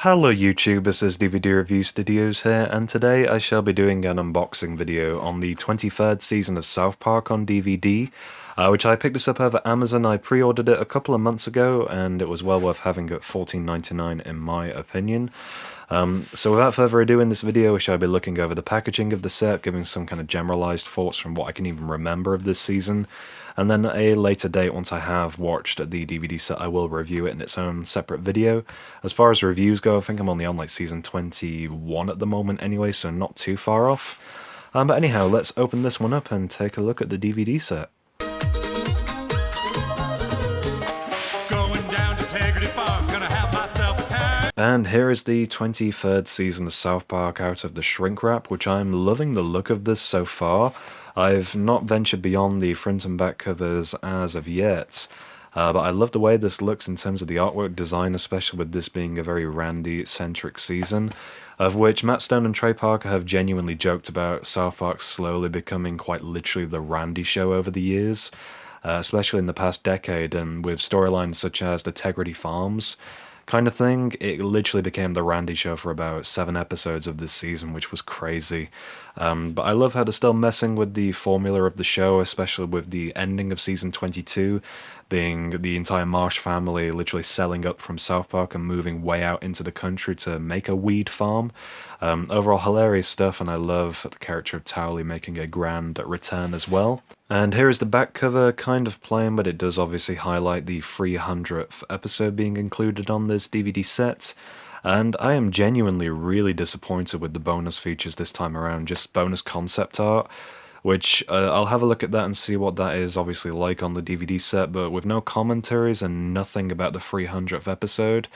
Hello YouTube, this is DVD Review Studios here, and today I shall be doing an unboxing video on the 23rd season of South Park on DVD, which I picked this up over Amazon. I pre-ordered it a couple of months ago, and it was well worth having at $14.99 in my opinion. So without further ado, in this video we shall be looking over the packaging of the set, giving some kind of generalized thoughts from what I can even remember of this season. And then at a later date, once I have watched the DVD set, I will review it in its own separate video. As far as reviews go, I think I'm only on like season 21 at the moment anyway, so not too far off. But anyhow, let's open this one up and take a look at the DVD set. And here is the 23rd season of South Park out of the shrink wrap, which I'm loving the look of this so far. I've not ventured beyond the front and back covers as of yet, but I love the way this looks in terms of the artwork design, especially with this being a very Randy-centric season, of which Matt Stone and Trey Parker have genuinely joked about South Park slowly becoming quite literally the Randy show over the years, especially in the past decade, and with storylines such as the Tegrity Farms kind of thing. It literally became the Randy show for about 7 episodes of this season, which was crazy. But I love how they're still messing with the formula of the show, especially with the ending of season 22 being the entire Marsh family literally selling up from South Park and moving way out into the country to make a weed farm. Overall hilarious stuff, and I love the character of Towelie making a grand return as well. And here is the back cover, kind of plain, but it does obviously highlight the 300th episode being included on this DVD set. And I am genuinely really disappointed with the bonus features this time around, just bonus concept art, which I'll have a look at that and see what that is obviously like on the DVD set, but with no commentaries and nothing about the 300th episode,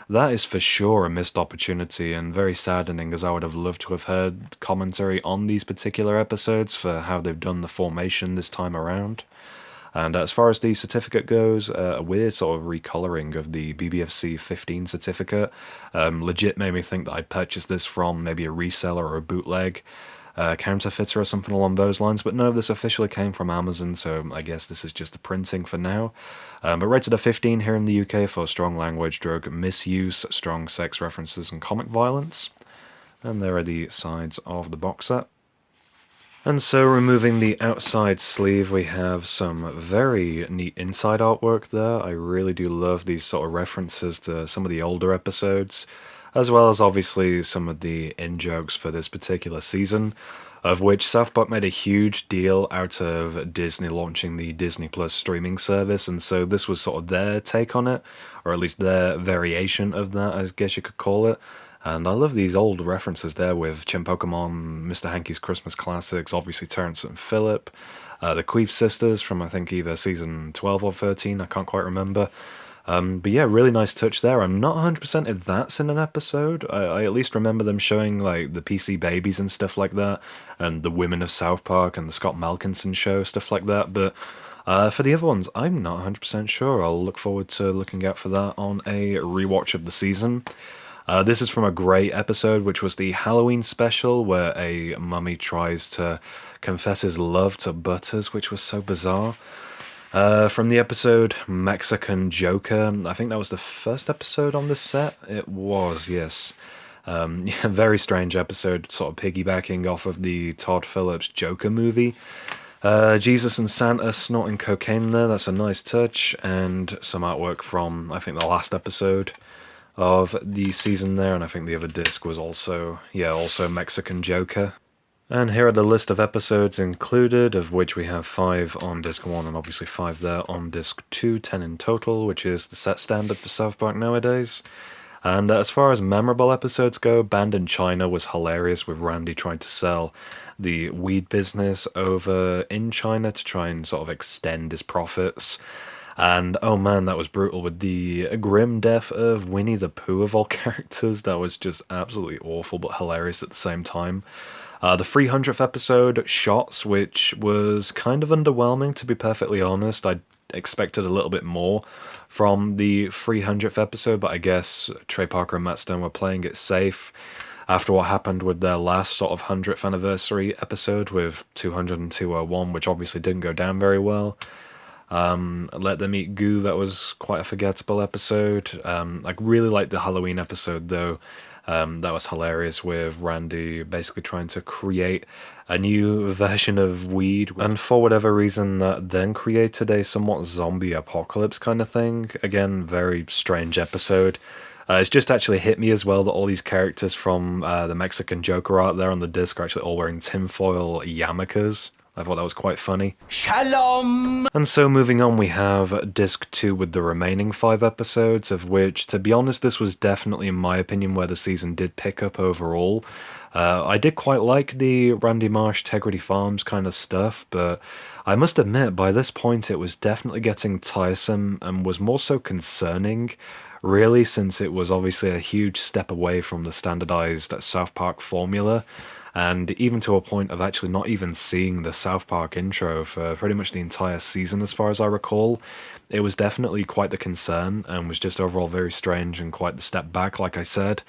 that is for sure a missed opportunity and very saddening, as I would have loved to have heard commentary on these particular episodes for how they've done the formation this time around. And as far as the certificate goes, a weird sort of recoloring of the BBFC 15 certificate. Legit made me think that I purchased this from maybe a reseller or a bootleg counterfeiter or something along those lines, but no, this officially came from Amazon, so I guess this is just the printing for now. But rated a 15 here in the UK for strong language, drug misuse, strong sex references, and comic violence. And there are the sides of the box set. And so, removing the outside sleeve, we have some very neat inside artwork there. I really do love these sort of references to some of the older episodes, as well as obviously some of the in-jokes for this particular season, of which South Park made a huge deal out of Disney launching the Disney Plus streaming service, and so this was sort of their take on it, or at least their variation of that, I guess you could call it. And I love these old references there with Chinpokomon, Mr. Hanky's Christmas Classics, obviously Terrence and Phillip, the Queef sisters from I think either season 12 or 13, I can't quite remember. But yeah, really nice touch there. I'm not 100% if that's in an episode. I at least remember them showing like the PC Babies and stuff like that, and the Women of South Park and the Scott Malkinson show, stuff like that. But for the other ones, I'm not 100% sure. I'll look forward to looking out for that on a rewatch of the season. This is from a great episode, which was the Halloween special, where a mummy tries to confess his love to Butters, which was so bizarre. From the episode Mexican Joker, I think that was the first episode on this set. It was, yes. Yeah, very strange episode, sort of piggybacking off of the Todd Phillips Joker movie. Jesus and Santa snorting cocaine there, that's a nice touch, and some artwork from, I think, the last episode of the season there, and I think the other disc was also Mexican Joker. And here are the list of episodes included, of which we have 5 on disc 1 and obviously 5 there on disc 2, 10 in total, which is the set standard for South Park nowadays. And as far as memorable episodes go, Banned in China was hilarious, with Randy trying to sell the weed business over in China to try and sort of extend his profits. And oh man, that was brutal, with the grim death of Winnie the Pooh of all characters. That was just absolutely awful but hilarious at the same time. The 300th episode, Shots, which was kind of underwhelming, to be perfectly honest. I expected a little bit more from the 300th episode, but I guess Trey Parker and Matt Stone were playing it safe after what happened with their last sort of 100th anniversary episode with 200 and 201, which obviously didn't go down very well. Let Them Eat Goo, that was quite a forgettable episode. I really liked the Halloween episode though. That was hilarious, with Randy basically trying to create a new version of weed, and for whatever reason that then created a somewhat zombie apocalypse kind of thing. Again, very strange episode. It's just actually hit me as well that all these characters from the Mexican Joker art there on the disc are actually all wearing tinfoil yarmulkes. I thought that was quite funny. Shalom! And so moving on, we have disc 2 with the remaining 5 episodes, of which, to be honest, this was definitely, in my opinion, where the season did pick up overall. I did quite like the Randy Marsh, Tegrity Farms kind of stuff, but I must admit, by this point it was definitely getting tiresome and was more so concerning, really, since it was obviously a huge step away from the standardized South Park formula. And even to a point of actually not even seeing the South Park intro for pretty much the entire season, as far as I recall. It was definitely quite the concern, and was just overall very strange and quite the step back, like I said.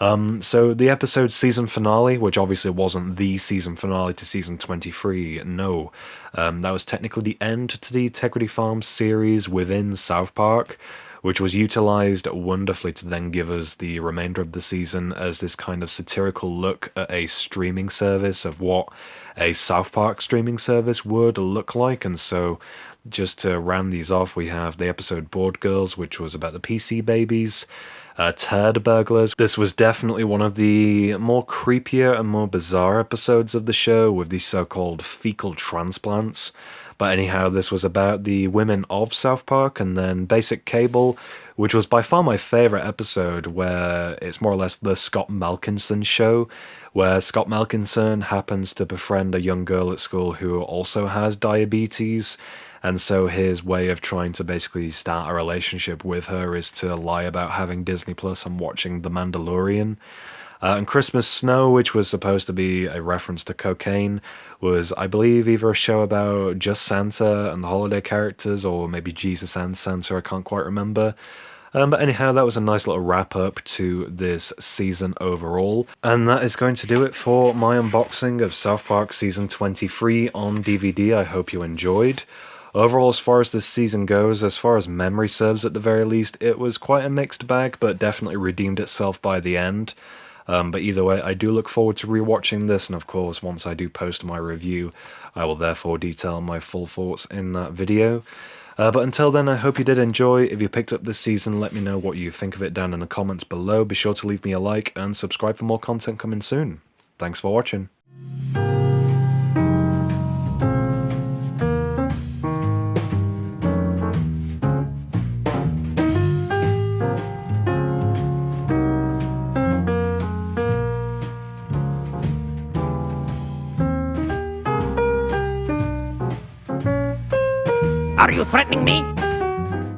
So the episode's season finale, which obviously wasn't the season finale to season 23, no. That was technically the end to the Tegrity Farms series within South Park, which was utilized wonderfully to then give us the remainder of the season as this kind of satirical look at a streaming service, of what a South Park streaming service would look like. And so, just to round these off, we have the episode Board Girls, which was about the PC babies. Turd Burglars. This was definitely one of the more creepier and more bizarre episodes of the show, with these so-called fecal transplants. But anyhow, this was about the women of South Park. And then Basic Cable, which was by far my favourite episode, where it's more or less the Scott Malkinson show, where Scott Malkinson happens to befriend a young girl at school who also has diabetes. And so his way of trying to basically start a relationship with her is to lie about having Disney Plus and watching The Mandalorian. And Christmas Snow, which was supposed to be a reference to cocaine, was, I believe, either a show about just Santa and the holiday characters, or maybe Jesus and Santa, I can't quite remember. But anyhow, that was a nice little wrap up to this season overall. And that is going to do it for my unboxing of South Park Season 23 on DVD. I hope you enjoyed. Overall, as far as this season goes, as far as memory serves at the very least, it was quite a mixed bag, but definitely redeemed itself by the end. But either way, I do look forward to rewatching this, and of course, once I do post my review, I will therefore detail my full thoughts in that video. But until then, I hope you did enjoy. If you picked up this season, let me know what you think of it down in the comments below. Be sure to leave me a like, and subscribe for more content coming soon. Thanks for watching. Are you threatening me?